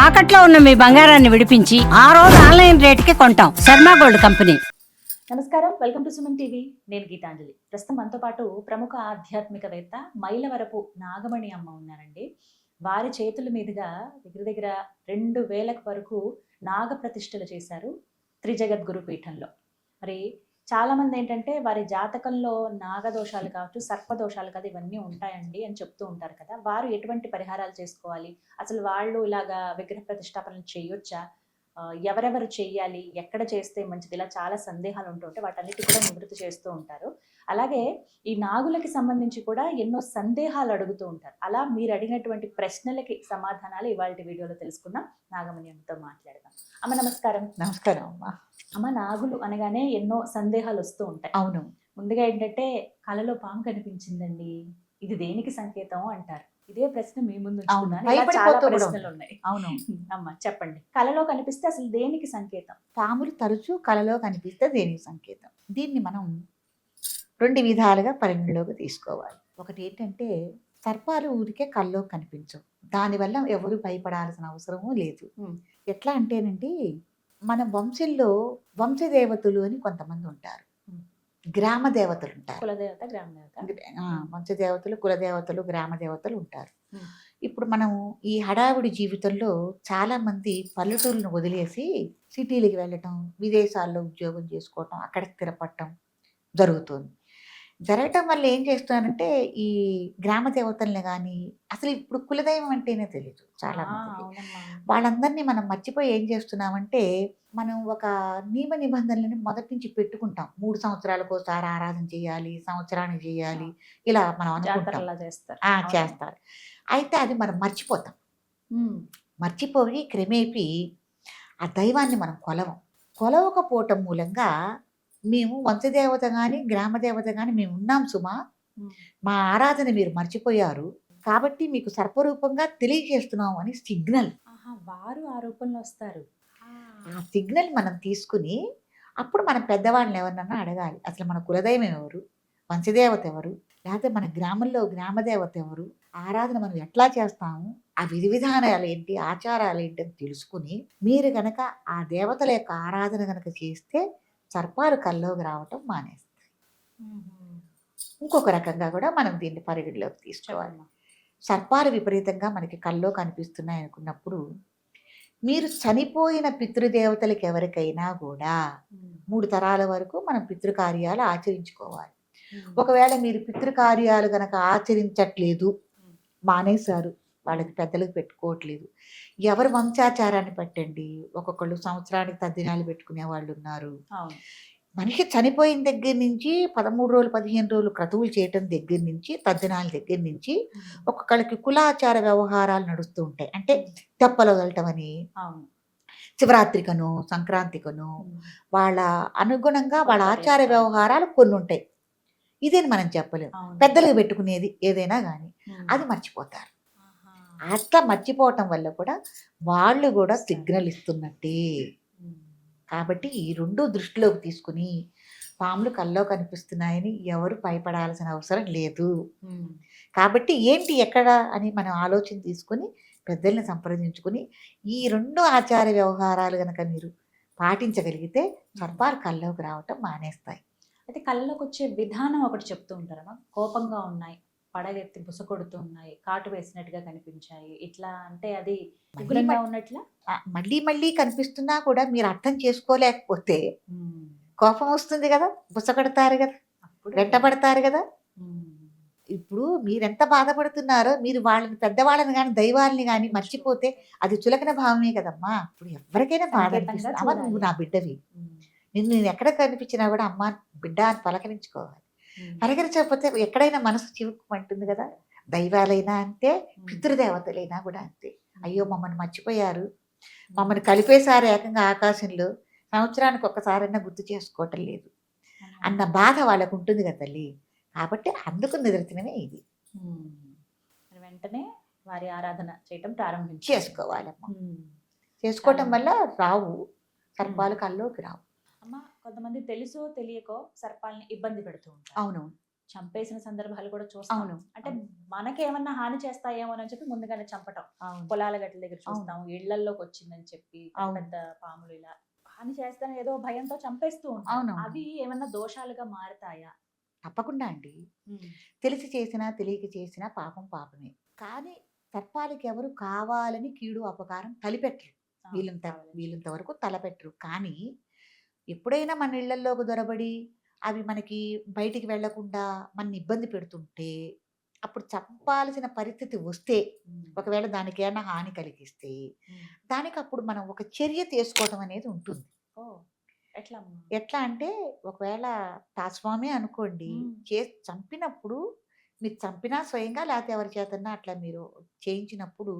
తాకట్లో ఉన్న మీ బంగారాన్ని విడిపించి ఆ రోజు ఆన్లైన్ రేటుకి కొంటాం. Sharma gold company. నమస్కారం, వెల్కమ్ టు సుమన్ టీవీ. నేను గీతాంజలి. ప్రస్తుతం మనతో పాటు ప్రముఖ ఆధ్యాత్మికవేత్త మైలవరపు నాగమణి అమ్మ ఉన్నారండి. వారి చేతుల మీదుగా దగ్గర 2000 వరకు నాగ ప్రతిష్టలు చేశారు త్రిజగద్గురు పీఠంలో. మరి చాలా మంది ఏంటంటే వారి జాతకంలో నాగదోషాలు కావచ్చు, సర్పదోషాలు కాదు, ఇవన్నీ ఉంటాయండి అని చెప్తూ ఉంటారు కదా. వారు ఎటువంటి పరిహారాలు చేసుకోవాలి, అసలు వాళ్ళు ఇలాగా విగ్రహ ప్రతిష్టాపనలు చేయొచ్చా, ఎవరెవరు చెయ్యాలి, ఎక్కడ చేస్తే మంచిది, ఇలా చాలా సందేహాలు ఉంటుంటే వాటన్నిటి కూడా నివృత్తి చేస్తూ ఉంటారు. అలాగే ఈ నాగులకి సంబంధించి కూడా ఎన్నో సందేహాలు అడుగుతూ ఉంటారు. అలా మీరు అడిగినటువంటి ప్రశ్నలకి సమాధానాలు ఇవాళ వీడియోలో తెలుసుకుందాం. నాగమణి అమ్మతో మాట్లాడదాం. అమ్మ నమస్కారం. నమస్కారం అమ్మా. అమ్మ, నాగులు అనగానే ఎన్నో సందేహాలు వస్తూ ఉంటాయి. అవును. ముందుగా ఏంటంటే కలలో పాము కనిపించిందండి, ఇది దేనికి సంకేతం అంటారు. ఇదే ప్రశ్న మీ ముందు ఉంచుకున్నాను. ఇలా చాలా ప్రశ్నలు ఉన్నాయి. అవును అమ్మ చెప్పండి, కలలో కనిపిస్తే అసలు దేనికి సంకేతం? పాములు తరచూ కలలో కనిపిస్తే దేనికి సంకేతం? దీన్ని మనం 2 విధాలుగా పరిగణలోకి తీసుకోవాలి. ఒకటి ఏంటంటే సర్పాలు ఊరికే కల్లో కనిపించవు, దానివల్ల ఎవరు భయపడాల్సిన అవసరమూ లేదు. ఎట్లా అంటేనండి, మన వంశంలో వంశదేవతలు అని కొంతమంది ఉంటారు, గ్రామ దేవతలు ఉంటారు. కులదేవత, గ్రామ దేవత. వంశదేవతలు, కులదేవతలు, గ్రామ దేవతలు ఉంటారు. ఇప్పుడు మనం ఈ హడావిడి జీవితంలో చాలా మంది పల్లెటూరులను వదిలేసి సిటీలకి వెళ్ళటం, విదేశాల్లో ఉద్యోగం చేసుకోవటం, అక్కడ స్థిరపడటం జరుగుతుంది. జరగటం వల్ల ఏం చేస్తానంటే ఈ గ్రామ దేవతల్ని కానీ, అసలు ఇప్పుడు కులదైవం అంటేనే తెలియదు చాలా మందికి. వాళ్ళందరినీ మనం మర్చిపోయి ఏం చేస్తున్నామంటే, మనం ఒక నియమ నిబంధనలని మొదటి నుంచి పెట్టుకుంటాం. 3 సంవత్సరాలకు ఒకసారి ఆరాధన చేయాలి, సంవత్సరానికి చేయాలి, ఇలా మనం అనుకుంటాం. చేస్తారు. అయితే అది మనం మర్చిపోతాం. మర్చిపోయి క్రమేపీ ఆ దైవాన్ని మనం కొలవకపోవటం మూలంగా మేము వంశదేవత కానీ గ్రామదేవత కానీ మేము ఉన్నాం సుమా, మా ఆరాధన మీరు మర్చిపోయారు కాబట్టి మీకు సర్పరూపంగా తెలియజేస్తున్నాం అని సిగ్నల్. వారు ఆ రూపంలో వస్తారు. ఆ సిగ్నల్ మనం తీసుకుని అప్పుడు మనం పెద్దవాళ్ళని ఎవరినన్నా అడగాలి, అసలు మన కులదైవం ఎవరు, వంశదేవత ఎవరు, లేకపోతే మన గ్రామంలో గ్రామదేవత ఎవరు, ఆరాధన మనం ఎట్లా చేస్తాము, ఆ విధి విధానాలు ఏంటి, ఆచారాలు ఏంటి అని తెలుసుకుని మీరు కనుక ఆ దేవతల యొక్క ఆరాధన కనుక చేస్తే సర్పాలు కల్లోకి రావటం మానేస్తాయి. ఇంకొక రకంగా కూడా మనం దీన్ని పరిగణలోకి తీసుకోవాలి. సర్పాలు విపరీతంగా మనకి కల్లో కనిపిస్తున్నాయి అనుకున్నప్పుడు, మీరు చనిపోయిన పితృదేవతలకి ఎవరికైనా కూడా 3 తరాల వరకు మనం పితృకార్యాలు ఆచరించుకోవాలి. ఒకవేళ మీరు పితృకార్యాలు కనుక ఆచరించట్లేదు, మానేశారు, వాళ్ళకి పెద్దలకు పెట్టుకోవట్లేదు, ఎవరు వంశాచారాన్ని పట్టండి. ఒక్కొక్కళ్ళు సంవత్సరానికి తద్దినాలు పెట్టుకునే వాళ్ళు ఉన్నారు. మనిషి చనిపోయిన దగ్గర నుంచి 13 రోజులు 15 రోజులు క్రతువులు చేయటం దగ్గర నుంచి, తద్దినాల దగ్గర నుంచి ఒక్కొక్కళ్ళకి కులాచార వ్యవహారాలు నడుస్తూ ఉంటాయి. అంటే తెప్పలు వదలటం అని, శివరాత్రికను, సంక్రాంతికను వాళ్ళ అనుగుణంగా వాళ్ళ ఆచార వ్యవహారాలు కొన్ని ఉంటాయి. ఇదేని మనం చెప్పలేము. పెద్దలకు పెట్టుకునేది ఏదైనా కానీ అది మర్చిపోతారు. అట్లా మర్చిపోవటం వల్ల కూడా వాళ్ళు కూడా సిగ్నల్ ఇస్తున్నట్టే. కాబట్టి ఈ 2 దృష్టిలోకి తీసుకుని పాములు కల్లో కనిపిస్తున్నాయని ఎవరు భయపడాల్సిన అవసరం లేదు. కాబట్టి ఏంటి ఎక్కడ అని మనం ఆలోచన తీసుకుని పెద్దల్ని సంప్రదించుకుని ఈ 2 ఆచార వ్యవహారాలు కనుక మీరు పాటించగలిగితే సర్పాలు కల్లోకి రావటం మానేస్తాయి. అయితే కళ్ళలోకి వచ్చే విధానం ఒకటి చెప్తూ ఉంటారమ్మా. కోపంగా ఉన్నాయి, పడగెత్తి బుసకొడుతూ ఉన్నాయి, కాటు వేసినట్టుగా కనిపించాయి, ఇట్లా అంటే అది ఉగ్రంగా ఉన్నట్లా. మళ్ళీ మళ్ళీ కనిపిస్తున్నా కూడా మీరు అర్థం చేసుకోలేకపోతే కోపం వస్తుంది కదా, బుసకొడతారు కదా, వెంటబడతారు కదా. ఇప్పుడు మీరెంత బాధపడుతున్నారో మీరు వాళ్ళని, పెద్దవాళ్ళని కానీ దైవాలని కానీ మర్చిపోతే అది చులకన భావమే కదమ్మా. ఇప్పుడు ఎవరికైనా బాధ అనిపిస్తుంది, అమ్మ నువ్వు నా బిడ్డవి, నేను ఎక్కడ కనిపించినా కూడా అమ్మ బిడ్డ అని పలకరించుకోవాలి. పలకరించకపోతే ఎక్కడైనా మనసు చివుక్కుమంటుంది కదా. దైవాలైనా అంతే, పితృదేవతలైనా కూడా అంతే. అయ్యో మమ్మల్ని మర్చిపోయారు, మమ్మల్ని కలిపేశారు ఏకంగా ఆకాశంలో, సంవత్సరానికి ఒక్కసారైనా గుర్తు చేసుకోవటం లేదు అన్న బాధ వాళ్ళకు ఉంటుంది కదా తల్లి. కాబట్టి అందుకు నిదర్శనమే ఇది. వెంటనే వారి ఆరాధన చేయటం చేసుకోవాలమ్మా. చేసుకోవటం వల్ల రావు సర్పాలు కల్లోకి రావు. అమ్మ, కొంతమంది తెలుసో తెలియకో సర్పాలని ఇబ్బంది పెడుతూ ఉంటారు. అవును. చంపేసిన సందర్భాలు కూడా చూస్తాం. అవును. అంటే మనకేమన్నా హాని చేస్తాయేమో అని చెప్పి ముందుగానే చంపటం. అవును. పొలాల గట్ల దగ్గర చూస్తాం, ఇళ్లల్లోకి వచ్చిందని చెప్పి అవును. పెద్ద పాములు ఇలా హాని చేస్తాను ఏదో భయంతో చంపేస్తూ ఉంటాం. అవునవును. అవి ఏమన్నా దోషాలుగా మారతాయా? తప్పకుండా అండి. తెలిసి చేసినా తెలియక చేసినా పాపం పాపమే. కానీ సర్పాలకి ఎవరు కావాలని కీడు అపకారం తలిపెట్టరు. ఆ, వీలంత కావాలని. వీలంత వరకు తలపెట్టరు. కానీ ఎప్పుడైనా మన ఇళ్లల్లోకి దొరబడి అవి మనకి బయటికి వెళ్లకుండా మనని ఇబ్బంది పెడుతుంటే అప్పుడు చంపాల్సిన పరిస్థితి వస్తే ఒకవేళ దానికి ఏమైనా హాని కలిగిస్తే దానికి అప్పుడు మనం ఒక చర్య తీసుకోవడం అనేది ఉంటుంది. ఓ, ఎట్లా అమ్మా? ఎట్లా అంటే ఒకవేళ తాస్వామే అనుకోండి చంపినప్పుడు మీరు చంపినా స్వయంగా లేకపోతే ఎవరి చేతన్నా అట్లా మీరు చేయించినప్పుడు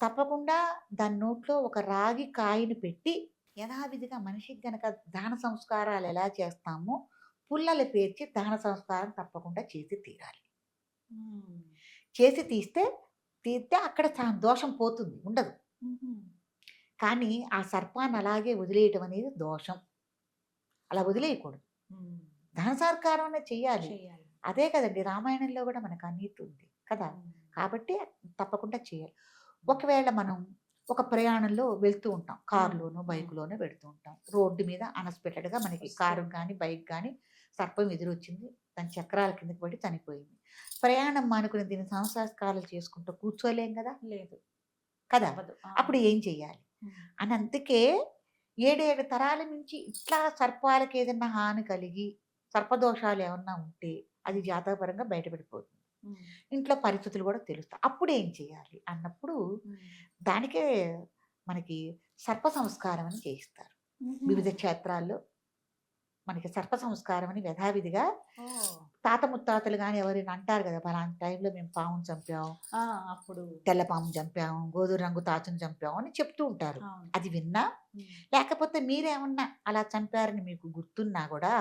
తప్పకుండా దాని నోట్లో ఒక రాగి కాయను పెట్టి యథావిధిగా మనిషికి గనక దాన సంస్కారాలు ఎలా చేస్తామో పుల్లలు పేర్చి దాన సంస్కారం తప్పకుండా చేసి తీరాలి. చేసి తీస్తే అక్కడ దోషం పోతుంది, ఉండదు. కానీ ఆ సర్పాన్ని అలాగే వదిలేయటం అనేది దోషం. అలా వదిలేయకూడదు. ధన సత్కారం అనేది చెయ్యాలి. అదే కదండి రామాయణంలో కూడా మనకు అనీతి ఉంది కదా. కాబట్టి తప్పకుండా చేయాలి. ఒకవేళ మనం ఒక ప్రయాణంలో వెళ్తూ ఉంటాం, కారులోనో బైకులోనో వెళ్తూ ఉంటాం, రోడ్డు మీద అన్ఎక్స్పెక్టెడ్గా మనకి కారు కానీ బైక్ కానీ సర్పం ఎదురొచ్చింది, దాని చక్రాల కిందకి పడి చనిపోయింది. ప్రయాణం మానుకుని దీని సంస్కారాలు చేసుకుంటూ కూర్చోలేం కదా, లేదు కదా. అప్పుడు ఏం చెయ్యాలి అని అందుకే 7 తరాల నుంచి ఇట్లా సర్పాలకు ఏదైనా హాని కలిగి సర్పదోషాలు ఏమన్నా ఉంటే అది జాతకపరంగా బయటపడిపోతుంది. ఇంట్లో పరిస్థితులు కూడా తెలుస్తాయి. అప్పుడు ఏం చేయాలి అన్నప్పుడు దానికే మనకి సర్ప సంస్కారం అని చేయిస్తారు. వివిధ క్షేత్రాల్లో మనకి సర్ప సంస్కారం అని యథావిధిగా తాత ముత్తాతలు కానీ ఎవరైనా అంటారు కదా, పలానా టైంలో మేము పాముని చంపాం, అప్పుడు తెల్ల పాము చంపాం, గోధుమ రంగు తాచుని చంపాం అని చెప్తూ ఉంటారు. అది విన్నా లేకపోతే మీరేమన్నా అలా చంపారని మీకు గుర్తున్నా కూడా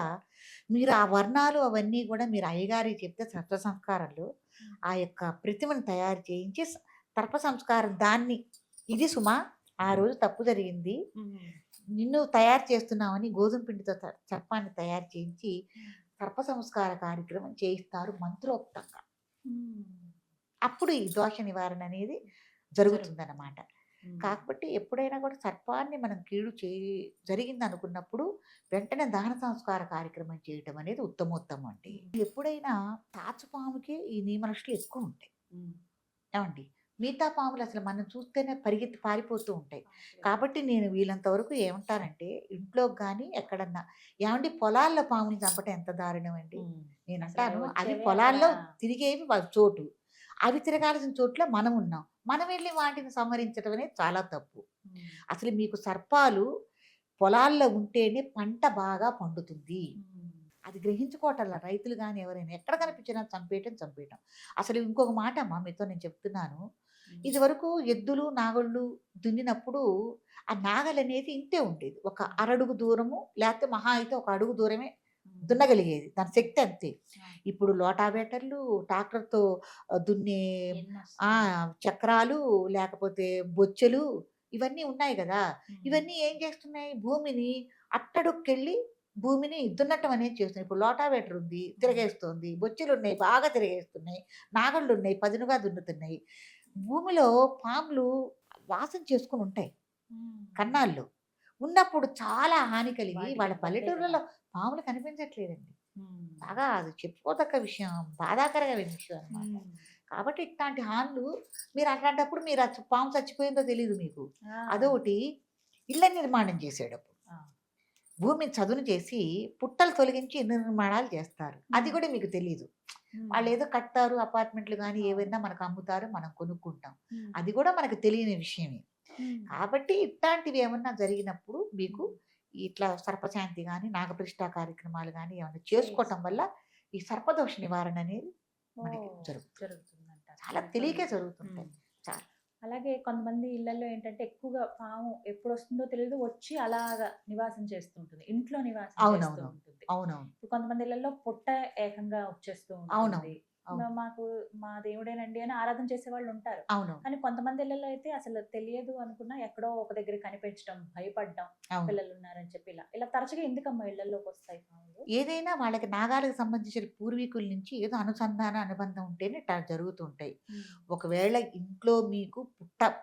మీరు ఆ వర్ణాలు అవన్నీ కూడా మీరు అయ్యగారికి చెప్తే సర్ప సంస్కారంలో ఆ యొక్క ప్రతిమను తయారు చేయించి సర్ప సంస్కారం దాన్ని ఇది సుమా ఆ రోజు తప్పు జరిగింది, నిన్ను తయారు చేస్తున్నామని గోధుమ పిండితో సర్పాన్ని తయారు చేయించి సర్ప సంస్కార కార్యక్రమం చేయిస్తారు మంత్రోక్తంగా. అప్పుడు ఈ దోష నివారణ అనేది జరుగుతుందన్నమాట. కాబట్టి ఎప్పుడైనా కూడా సర్పాన్ని మనం కీడు జరిగింది అనుకున్నప్పుడు వెంటనే దహన సంస్కార కార్యక్రమం చేయటం అనేది ఉత్తమోత్తమం అండి. ఎప్పుడైనా తాచుపాముకి ఈ నియమనిష్టలు ఎక్కువ ఉంటాయి ఏమండి. మిగతా పాములు అసలు మనం చూస్తేనే పరిగెత్తి పారిపోతూ ఉంటాయి. కాబట్టి నేను వీలంత వరకు ఏమంటానంటే ఇంట్లోకి కానీ ఎక్కడన్నా ఏమండి పొలాల్లో పాముని చంపటం ఎంత దారుణం అండి. నేను అంటాను అవి పొలాల్లో తిరిగేవి వాళ్ళ చోటు, అవి తిరగాల్సిన చోట్ల మనం ఉన్నాం, మనం వెళ్ళి వాటిని సంహరించడం అనేది చాలా తప్పు. అసలు మీకు సర్పాలు పొలాల్లో ఉంటేనే పంట బాగా పండుతుంది. అది గ్రహించుకోవటంలా రైతులు కానీ ఎవరైనా ఎక్కడ కనిపించినా చంపేయటం. అసలు ఇంకొక మాట అమ్మా మీతో నేను చెప్తున్నాను. ఇది వరకు ఎద్దులు నాగళ్ళు దున్నినప్పుడు ఆ నాగలు అనేది ఇంతే ఉండేది, ఒక అరడుగు దూరము లేకపోతే మహా అయితే ఒక అడుగు దూరమే దున్నగలిగేది, దాని శక్తి అంతే. ఇప్పుడు లోటావేటర్లు ట్రాక్టర్తో దున్నే చక్రాలు లేకపోతే బొచ్చెలు ఇవన్నీ ఉన్నాయి కదా. ఇవన్నీ ఏం చేస్తున్నాయి, భూమిని అట్టడుక్కెళ్ళి భూమిని దున్నటం అనేది చేస్తున్నాయి. ఇప్పుడు లోటావేటర్ ఉంది, తిరగేస్తుంది, బొచ్చెలు ఉన్నాయి, బాగా తిరగేస్తున్నాయి, నాగళ్ళు ఉన్నాయి, పదునుగా దున్నుతున్నాయి. భూమిలో పాములు వాసన చేసుకుని ఉంటాయి కన్నాల్లో ఉన్నప్పుడు చాలా హాని కలిగి వాళ్ళ పల్లెటూరులలో పాములు కనిపించట్లేదండి. బాగా అది చెప్పుకోదక్క విషయం, బాధాకరమైన విషయం అన్నమాట. కాబట్టి ఇట్లాంటి హానులు మీరు అట్లాంటప్పుడు మీరు పాము చచ్చిపోయిందో తెలియదు మీకు. అదొకటి ఇళ్ళ నిర్మాణం చేసేటప్పుడు భూమిని చదును చేసి పుట్టలు తొలగించి ఇళ్ళ నిర్మాణాలు చేస్తారు, అది కూడా మీకు తెలియదు. వాళ్ళు ఏదో కట్టారు అపార్ట్మెంట్లు కానీ ఏవైనా మనకు అమ్ముతారు, మనం కొనుక్కుంటాం, అది కూడా మనకు తెలియని విషయమే. కాబట్టి ఇట్లాంటివి ఏమన్నా జరిగినప్పుడు మీకు ఇట్లా సర్పశాంతి కానీ నాగప్రతిష్ఠ కార్యక్రమాలు కానీ ఏమైనా చేసుకోవటం వల్ల ఈ సర్పదోష నివారణ అనేది మనకి జరుగుతుందంట. చాలా తెలియకే జరుగుతుంటాయి చాలా. అలాగే కొంతమంది ఇళ్లలో ఏంటంటే ఎక్కువగా పాము ఎప్పుడు వస్తుందో తెలియదు, వచ్చి అలాగా నివాసం చేస్తుంటుంది, ఇంట్లో నివాసం చేస్తూ ఉంటుంది. అవునవును. కొంతమంది ఇళ్లలో పుట్ట ఏకంగా వచ్చేస్తూ ఉంటుంది. అవునవును. అవును. మాకు మా దేవుడేనండి అని ఆరాధన చేసే వాళ్ళు ఉంటారు. అవును. కానీ కొంతమంది ఇళ్లలో అయితే అసలు తెలియదు అనుకున్నా ఎక్కడో ఒక దగ్గర కనిపించడం, భయపడడం, అవును. పిల్లలు ఉన్నారని చెప్పి ఇలా తరచుగా ఎందుకమ్మా ఇళ్లలోకి వస్తాయి పాములు? ఏదైనా వాళ్ళకి నాగాలకు సంబంధించిన పూర్వీకుల నుంచి ఏదో అనుసంధాన అనుబంధం ఉంటేనే ఇట్లా జరుగుతూ ఉంటాయి. ఒకవేళ ఇంట్లో మీకు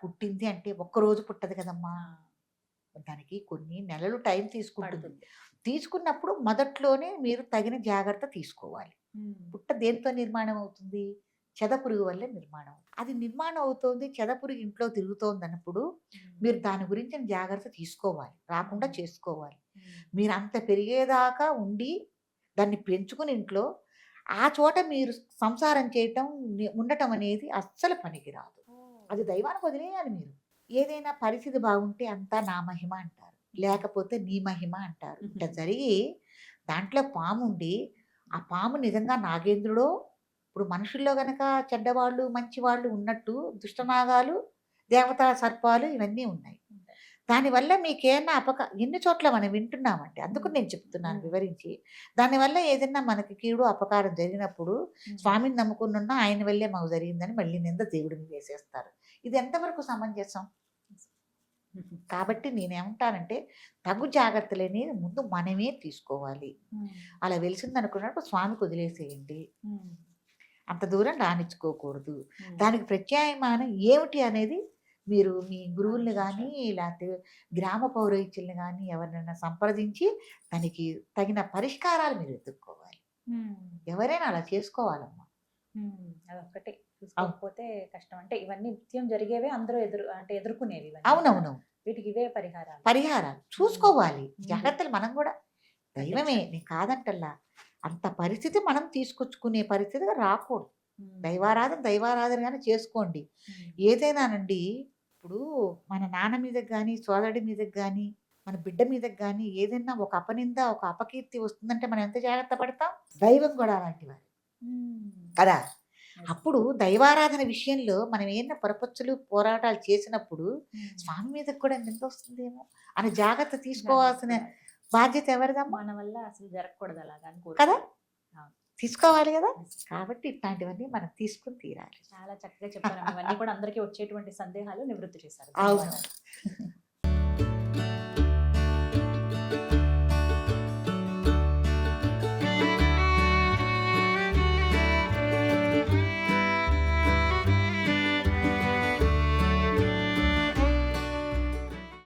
పుట్టింది అంటే ఒక్కరోజు పుట్టదు కదమ్మా! దానికి కొన్ని నెలలు టైం తీసుకుంటుంది. పడుతుంది. తీసుకున్నప్పుడు మొదట్లోనే మీరు తగిన జాగ్రత్త తీసుకోవాలి. పుట్ట దేనితో నిర్మాణం అవుతుంది? చెదపురుగు వల్లే నిర్మాణం అవుతుంది. అది నిర్మాణం అవుతోంది, చెదపురుగు ఇంట్లో తిరుగుతోందన్నప్పుడు మీరు దాని గురించిన జాగ్రత్త తీసుకోవాలి. రాకుండా చేసుకోవాలి. మీరు అంత పెరిగేదాకా ఉండి దాన్ని పెంచుకుని ఇంట్లో ఆ చోట మీరు సంసారం చేయటం, ఉండటం అనేది అస్సలు పనికిరాదు. అది దైవానికి వదిలేయాలి మీరు. ఏదైనా పరిస్థితి బాగుంటే అంతా నా మహిమ అంటారు. లేకపోతే నీ మహిమ అంటారు. ఇట్లా జరిగి దాంట్లో పాముండి, ఆ పాము నిజంగా నాగేంద్రుడో, ఇప్పుడు మనుషుల్లో గనక చెడ్డవాళ్ళు, మంచివాళ్ళు ఉన్నట్టు దుష్టనాగాలు, దేవతా సర్పాలు ఇవన్నీ ఉన్నాయి. దానివల్ల మీకేమన్నా ఎన్ని చోట్ల మనం వింటున్నామంటే, అందుకు నేను చెప్తున్నాను వివరించి. దానివల్ల ఏదైనా మనకి కీడు, అపకారం జరిగినప్పుడు స్వామిని నమ్ముకున్నా ఆయన వల్లే మాకు జరిగిందని మళ్ళీ నింద దేవుడి మీద వేసేస్తారు. ఇది ఎంతవరకు సమంజసం? కాబట్టి నేనేమంటానంటే తగు జాగ్రత్తలని ముందు మనమే తీసుకోవాలి. అలా వెలిసిందనుకున్నప్పుడు స్వామికి వదిలేసేయండి. అంత దూరం రానిచ్చుకోకూడదు. దానికి ప్రత్యామ్నాయం ఏమిటి అనేది మీరు మీ గురువుల్ని కానీ లేకపోతే గ్రామ పౌరోహిత్యుల్ని కానీ ఎవరినైనా సంప్రదించి దానికి తగిన పరిష్కారాలు మీరు వెతుక్కోవాలి. ఎవరైనా అలా చేసుకోవాలమ్మా. అదొక్కటి చూసుకోకపోతే కష్టం. అంటే ఇవన్నీ నిత్యం జరిగేవే, అందరూ ఎదుర్కొనేవి ఇవన్నీ. అవునవును. వీటికి ఇవే పరిహారాలు. పరిహారాలు చూసుకోవాలి. జాగ్రత్తలు మనం కూడా దైవమే, నేను కాదంటల్లా. అంత పరిస్థితి మనం తీసుకొచ్చుకునే పరిస్థితిగా రాకూడదు. దైవారాధనగానే చేసుకోండి. ఏదైనానండి, ఇప్పుడు మన నాన్న మీదకి కానీ, సోదరుడి మీదకి కానీ, మన బిడ్డ మీదకి కానీ ఏదైనా ఒక అపనింద, ఒక అపకీర్తి వస్తుందంటే మనం ఎంత జాగ్రత్త పడతాం? దైవం కూడా అలాంటి వారు కదా. అప్పుడు దైవారాధన విషయంలో మనం ఏమైనా పొరపచ్చులు, పోరాటాలు చేసినప్పుడు స్వామి మీదకి కూడా నింద వస్తుందేమో అని జాగ్రత్త తీసుకోవాల్సిన బాధ్యత ఎవరిదమ్మా? మన వల్ల అసలు జరగకూడదు అలాగా కదా, తీసుకోవాలి కదా. కాబట్టి ఇట్లాంటివన్నీ మనం తీసుకుని తీరాలి. చాలా చక్కగా చెప్పారు. ఇవన్నీ కూడా అందరికీ వచ్చేటువంటి సందేహాలు నివృత్తి చేశారు. అవును.